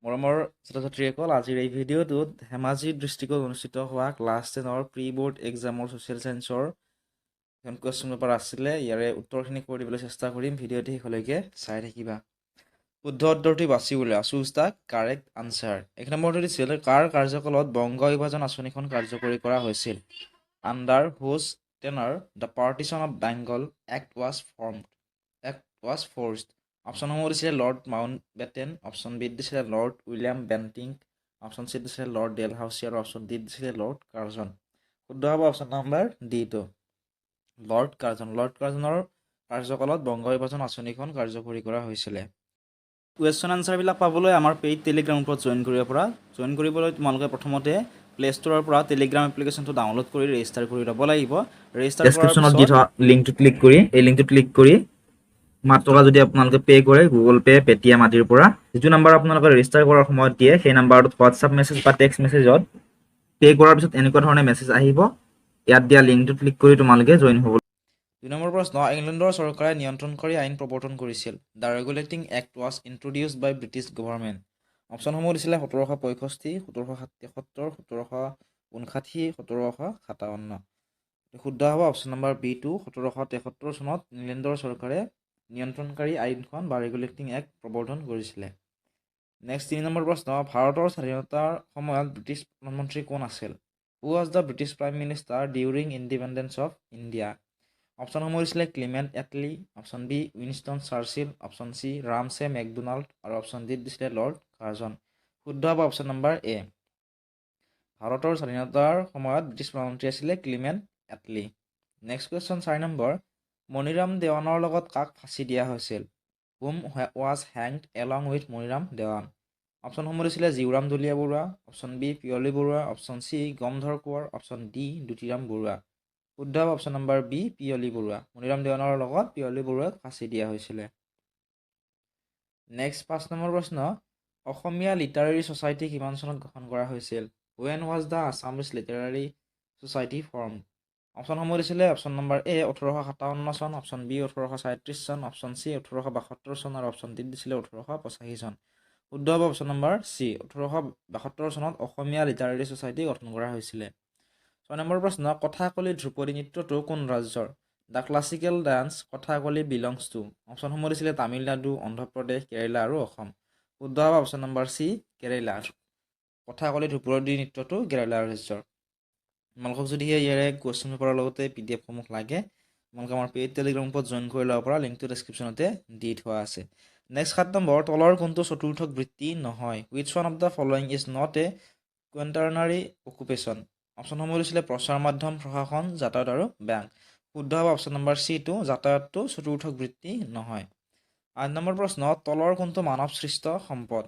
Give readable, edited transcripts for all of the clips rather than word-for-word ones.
মৰমৰ ছাত্ৰ-ছাত্ৰীসকল, আজিৰ এই ভিডিঅ'টোত ধেমাজি ডিষ্ট্ৰিক্টত অনুষ্ঠিত হোৱা ক্লাছ 10ৰ প্ৰি বৰ্ড এক্সামৰ ছ'চিয়েল ছায়েন্সৰ এখন কুৱেশ্যন পেপাৰ আছিলে। ইয়াৰে উত্তৰখিনি কৰি দিবলৈ চেষ্টা কৰিম। ভিডিঅ'টি শেষলৈকে চাই থাকিবা। শুদ্ধ উত্তৰটি বাছি উলিওৱা। Choose the correct answer. 1 নম্বৰটো দিছিল, কাৰ কাৰ্যকালত বংগ বিভাজন আঁচনিখন কাৰ্যকৰী কৰা হৈছিল? Under whose tenure the partition of Bengal act was forced. অপশ্যনসমূহ দিছিলে Lord Mountbatten, option B দিছিলে Lord William Bentinck, option C দিছিলে লৰ্ড ডেলহাউচি আৰু অপশ্যন ডি দিছিলে লৰ্ড কাৰ্জন। শুদ্ধ হ'ব অপশ্যন নম্বৰ ডিটো, লৰ্ড কাৰ্জন। লৰ্ড কাৰ্জনৰ কাৰ্যকালত বংগ বিভাজন আঁচনিখন কাৰ্যকৰী কৰা হৈছিলে। কুৱেশ্যন আনচাৰবিলাক পাবলৈ আমাৰ পেইড টেলিগ্ৰাম গ্ৰুপত জইন কৰিব পৰা। জইন কৰিবলৈ তোমালোকে প্ৰথমতে প্লে ষ্ট'ৰৰ পৰা টেলিগ্ৰাম এপ্লিকেশ্যনটো ডাউনলোড কৰি ৰেজিষ্টাৰ কৰি ল'ব লাগিব। ৰেজিষ্টাৰ কৰাৰ ডেছক্ৰিপশ্যনত দি পিছত থোৱা লিংকটো ক্লিক কৰি মাত্ৰ যদি আপোনালোকে পে' কৰে গুগল পে', পেটিএম আদিৰ পৰা, যিটো নাম্বাৰ আপোনালোকে ৰেজিষ্টাৰ কৰাৰ সময়ত দিয়ে সেই নাম্বাৰটোত হোৱাটছআপ মেছেজ বা টেক্সট মেছেজত পে' কৰাৰ পিছত এনেকুৱা ধৰণে মেছেজ আহিব। ইয়াত দিয়া লিংকটো ক্লিক কৰি তোমালোকে জইন হ'ব। 2 নম্বৰ প্ৰশ্ন, ইংলেণ্ডৰ চৰকাৰে নিয়ন্ত্ৰণকাৰী আইন প্ৰৱৰ্তন কৰিছিল। The Regulating Act was introduced by British government. অপশ্যনসমূহ দিছিলে 1765, 1773, 1759, 1757। শুদ্ধ হ'ব অপশ্যন নম্বৰ বি টু, 1773 চনত ইংলেণ্ডৰ চৰকাৰে নিয়ন্ত্ৰণকাৰী আইনখন বা ৰেগুলেটিং এক্ট প্ৰৱৰ্তন কৰিছিলে। নেক্সট 3 নম্বৰ প্ৰশ্ন, ভাৰতৰ স্বাধীনতাৰ সময়ত ব্ৰিটিছ প্ৰধানমন্ত্ৰী কোন আছিল? Who was the British prime minister during independence of India? অপশ্যনসমূহ দিছিলে Clement Attlee, option B Winston Churchill, option C Ramsay MacDonald আৰু অপশ্যন ডি দিছিলে লৰ্ড কাৰ্জন। শুদ্ধ হ'ব অপশ্যন নম্বৰ এ, ভাৰতৰ স্বাধীনতাৰ সময়ত ব্ৰিটিছ প্ৰধানমন্ত্ৰী আছিলে Clement Attlee. Next question 4 number, Maniram দেৱানৰ লগত কাক ফাঁচি দিয়া হৈছিল? Whom was hanged along with Maniram Dewan? অপশ্যনসমূহ দিছিলে Jiuram Doliya Barua, option B Piyoli Barua, option C Gomdhar Konwar, option D Dutiram Barua. শুদ্ধ হ'ব option number B Piyoli Barua. Maniram দেৱানৰ লগত পিয়লি বৰুৱাক ফাঁচি দিয়া হৈছিলে। নেক্সট 5 নম্বৰ প্ৰশ্ন, অসমীয়া লিটাৰেৰী ছ'চাইটি কিমান চনত গঠন কৰা হৈছিল? When was the Assamese literary society form? অপশ্যনসমূহ দিছিলে অপশ্যন নম্বৰ এ 1857 চন, অপশ্যন বি 1837 চন, অপশ্যন চি 1872 চন আৰু অপশ্যন ডি দিছিলে 1885 চন। শুদ্ধ হ'ব অপশ্যন নম্বৰ চি, 1872 চনত অসমীয়া লিটাৰেৰী ছ'চাইটি গঠন কৰা হৈছিলে। 6 নম্বৰ প্ৰশ্ন, কথাকলি ধ্ৰুপদী নৃত্যটো কোন ৰাজ্যৰ? The classical dance Kathakali belongs to? অপশ্যনসমূহ দিছিলে তামিলনাডু, অন্ধ্ৰপ্ৰদেশ, কেৰেলা আৰু অসম। শুদ্ধ হ'ব option number C Kerala. Kathakali ধ্ৰুপদী নৃত্যটো কেৰেলা ৰাজ্যৰ। তোমালোকক যদিহে ইয়াৰে কুৱেশ্যন পেপাৰৰ লগতে PDF সমূহ লাগে, তোমালোকে আমাৰ পেইড টেলিগ্ৰাম গ্ৰুপত জইন কৰি ল'ব পৰা। লিংকটো ডেছক্ৰিপশ্যনতে দি থোৱা আছে। নেক্সট 7 নম্বৰ, তলৰ কোনটো চতুৰ্থক বৃত্তি নহয়? Which one of the following is not a quaternary occupation? অপশ্যনসমূহ দিছিলে প্ৰচাৰ মাধ্যম, প্ৰশাসন, যাতায়াত আৰু বেংক। শুদ্ধ হ'ব অপশ্যন নম্বৰ চি টু, যাতায়াতটো চতুৰ্থক বৃত্তি নহয়। 8 নম্বৰ প্ৰশ্ন, তলৰ কোনটো মানৱ সৃষ্ট সম্পদ?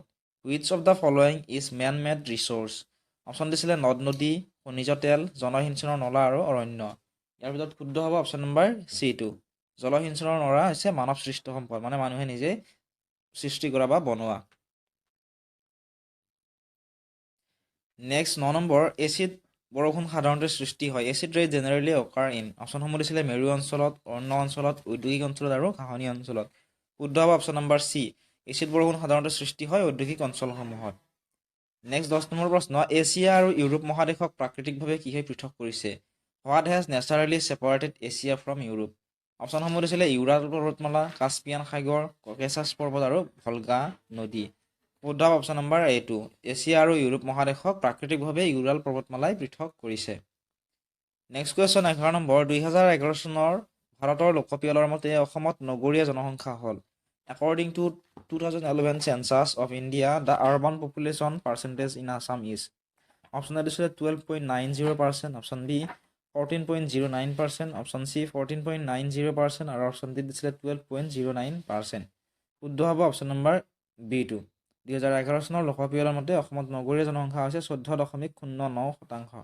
Which of the following is man made resource? Option দিছিলে নদ নদী, খনিজ তেল, জলসিঞ্চনৰ নলা আৰু অৰণ্য। ইয়াৰ ভিতৰত শুদ্ধ হ'ব অপশ্যন নম্বৰ চি টু, জলসিঞ্চনৰ নলা হৈছে মানৱ সৃষ্ট সম্পদ, মানে মানুহে নিজে সৃষ্টি কৰা বা বনোৱা। নেক্সট 9 নম্বৰ, এচিড বৰষুণ সাধাৰণতে সৃষ্টি হয়। Acid rain generally occur in? অপশ্যনসমূহ দিছিলে মেৰু অঞ্চলত, অৰণ্য অঞ্চলত, ঔদ্যোগিক অঞ্চলত আৰু ঘাঁহনি অঞ্চলত। শুদ্ধ হ'ব অপশ্যন নম্বৰ চি, এচিড বৰষুণ সাধাৰণতে সৃষ্টি হয় ঔদ্যোগিক অঞ্চলসমূহত। নেক্সট 10 নম্বৰ প্ৰশ্ন, এছিয়া আৰু ইউৰোপ মহাদেশক প্ৰাকৃতিকভাৱে কিহে পৃথক কৰিছে? What has naturally separated Asia from Europe? অপশ্যনসমূহ দিছিলে ইউৰাল পৰ্বতমালা, কাস্পিয়ান সাগৰ, ককেচাছ পৰ্বত আৰু ভলগা নদী। শুদ্ধ অপশ্যন নম্বৰ এ টু, এছিয়া আৰু ইউৰোপ মহাদেশক প্ৰাকৃতিকভাৱে ইউৰাল পৰ্বতমালাই পৃথক কৰিছে। নেক্সট কুৱেশ্যন 11 নম্বৰ, 2011 চনৰ ভাৰতৰ লোকপিয়লৰ মতে অসমত নগৰীয়া জনসংখ্যা হ'ল? According to 2011 census of India, the urban population percentage in Assam is? Option A দিছিলে 12.90%, অপশ্যন বি 14.09%, অপশ্যন চি 14.90% আৰু অপশ্যন ডি দিছিলে 12.09%। শুদ্ধ হ'ব অপশ্যন নম্বৰ বি টু, 2011 চনৰ লোকপিয়লৰ মতে অসমত নগৰীয়া জনসংখ্যা হৈছে 14.09%।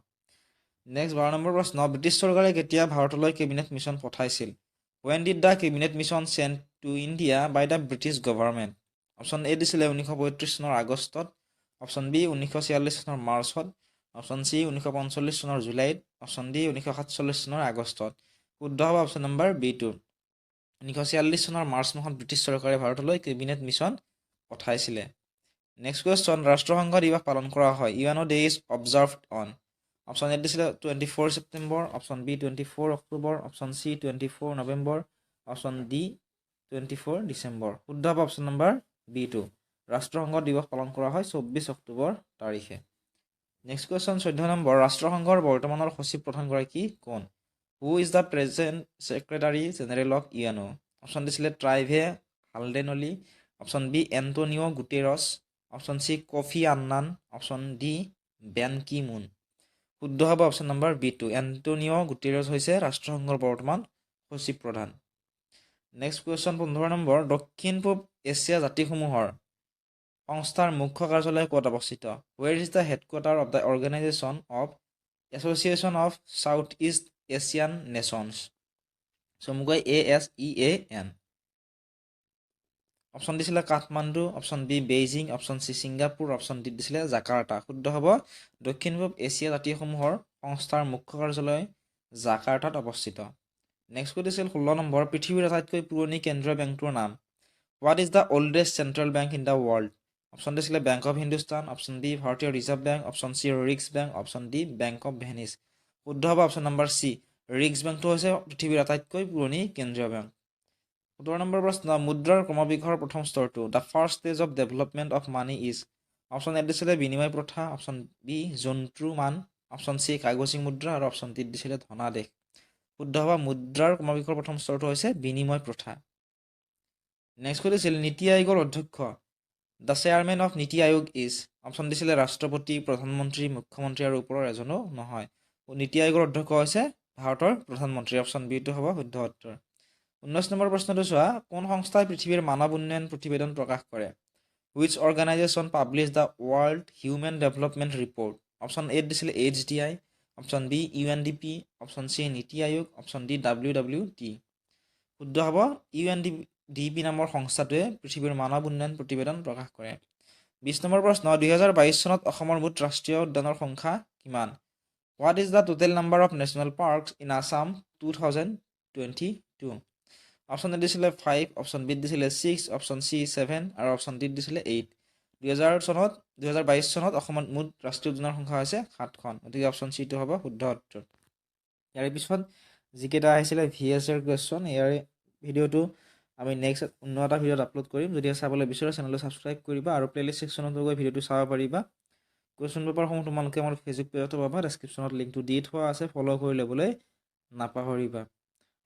নেক্সট 12 নম্বৰ প্ৰশ্ন, ব্ৰিটিছ চৰকাৰে কেতিয়া ভাৰতলৈ কেবিনেট মিছন পঠাইছিল? When did the cabinet mission sent to India by the British government? Option A দিছিলে 1935 চনৰ আগষ্টত, অপশ্যন বি 1946 চনৰ মাৰ্চত, অপশ্যন চি 1945 চনৰ জুলাইত, অপশ্যন ডি 1947 চনৰ আগষ্টত। শুদ্ধ হ'ব অপশ্যন নম্বৰ বি টু, 1946 চনৰ মাৰ্চ মাহত ব্ৰিটিছ চৰকাৰে ভাৰতলৈ কেবিনেট মিছন পঠাইছিলে। নেক্সট কুৱেশ্যন ৰাষ্ট্ৰসংঘ দিৱস পালন কৰা হয় UNO day is observed on option A দিছিলে 24 September option B 24 October option C 24 November option D 24 December শুদ্ধ হ'ব অপশ্যন নম্বৰ বি টু ৰাষ্ট্ৰসংঘ দিৱস পালন কৰা হয় 24 অক্টোবৰ তাৰিখে নেক্সট কুৱেশ্যন 14 নম্বৰ ৰাষ্ট্ৰসংঘৰ বৰ্তমানৰ সচিব প্ৰধানগৰাকী কোন who is the present secretary general of UNO option দিছিলে Trygve Halvdan option B Antonio' Guterres option C Kofi Annan option D Ban Ki Moon শুদ্ধ হ'ব অপশ্যন নম্বৰ বি টু এণ্টনিঅ' গুটেৰছ হৈছে ৰাষ্ট্ৰসংঘৰ বৰ্তমান সচিব প্ৰধান নেক্সট কুৱেশ্যন 15 নম্বৰ দক্ষিণ পূব এছিয়া জাতিসমূহৰ সংস্থাৰ মুখ্য কাৰ্যালয় ক'ত অৱস্থিত where is the headquarter of the organisation of association of South East Asian nations চমুকৈ ASEAN অপশ্যন দিছিলে Kathmandu option B Beijing option C Singapore option D দিছিলে জাকাৰ্টা শুদ্ধ হ'ব দক্ষিণ পূব এছিয়া জাতিসমূহৰ সংস্থাৰ মুখ্য কাৰ্যালয় জাকাৰ্টাত অৱস্থিত নেক্সট সুধিছিল 16 নম্বৰ পৃথিৱীৰ আটাইতকৈ পুৰণি কেন্দ্ৰীয় বেংকটোৰ নাম what is the oldest central bank in the world option দিছিলে bank of Hindustan option B ভাৰতীয় reserve bank option C Riks bank option D bank of Venice শুদ্ধ হ'ব অপশ্যন নম্বৰ চি ৰিক্স বেংকটো হৈছে পৃথিৱীৰ আটাইতকৈ পুৰণি কেন্দ্ৰীয় বেংক 17 নম্বৰ প্ৰশ্ন মুদ্ৰাৰ ক্ৰমবিকাশৰ প্ৰথম স্তৰটো the first stage of development of money is option A দিছিলে বিনিময় প্ৰথা অপশ্যন বি জন্তু মান অপশ্যন চি কাগজী মুদ্ৰা আৰু অপশ্যন ডি দিছিলে ধনাদেশ শুদ্ধ হ'ব মুদ্ৰাৰ ক্ৰমবিকাশৰ প্ৰথম স্তৰটো হৈছে বিনিময় প্ৰথা নেক্সট সুধিছিল নীতি আয়োগৰ অধ্যক্ষ দ্য চেয়াৰমেন অফ নীতি আয়োগ ইজ অপশ্যন দিছিলে ৰাষ্ট্ৰপতি প্ৰধানমন্ত্ৰী মুখ্যমন্ত্ৰী আৰু ওপৰৰ এজনো নহয় নীতি আয়োগৰ অধ্যক্ষ হৈছে ভাৰতৰ প্ৰধানমন্ত্ৰী অপশ্যন বিটো হ'ব শুদ্ধ উত্তৰ 19 নম্বৰ প্ৰশ্নটো চোৱা কোন সংস্থাই পৃথিৱীৰ মানৱ উন্নয়ন প্ৰতিবেদন প্ৰকাশ কৰে which organisation publish the world human development report option A দিছিলে HDI option B UNDP option C NITI Aayog option D WWT শুদ্ধ হ'ব UNDP নামৰ সংস্থাটোৱে পৃথিৱীৰ মানৱ উন্নয়ন প্ৰতিবেদন প্ৰকাশ কৰে 20 নম্বৰ প্ৰশ্ন 2022 চনত অসমৰ মুঠ ৰাষ্ট্ৰীয় উদ্যানৰ সংখ্যা কিমান what is the total number of national parks in Assam 2022 option A দিছিলে 5 অপশ্যন বি দিছিলে 6 অপশ্যন চি 7 আৰু অপশ্যন ডি দিছিলে 8 2022 চনত অসমত মুঠ ৰাষ্ট্ৰীয় উদ্যানৰ সংখ্যা হৈছে 7খন গতিকে অপশ্যন চিটো হ'ব শুদ্ধ উত্তৰ ইয়াৰ পিছত যিকেইটা আহিছিলে VSৰ কুৱেশ্যন ইয়াৰ ভিডিঅ'টো আমি নেক্সট অন্য এটা ভিডিঅ'ত আপলোড কৰিম যদি চাবলৈ বিচাৰা চেনেলটো ছাবস্ক্ৰাইব কৰিবা আৰু প্লেলিষ্ট ছেকশ্যনত গৈ ভিডিঅ'টো চাব পাৰিবা কুৱেশ্যন পেপাৰসমূহ তোমালোকে আমাৰ ফেচবুক পেজতো পাবা ডেছক্ৰিপশ্যনত লিংকটো দি থোৱা আছে ফ'ল' কৰি ল'বলৈ নাপাহৰিবা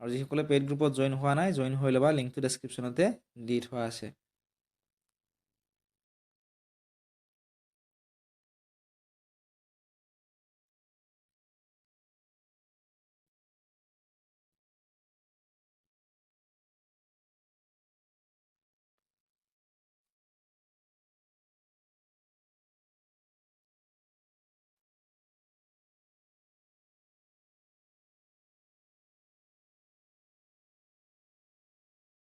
আৰু যিসকলে পেইড গ্ৰুপত জইন হোৱা নাই জইন হৈ ল'বা লিংকটো ডেছক্ৰিপশ্যনতে দি থোৱা আছে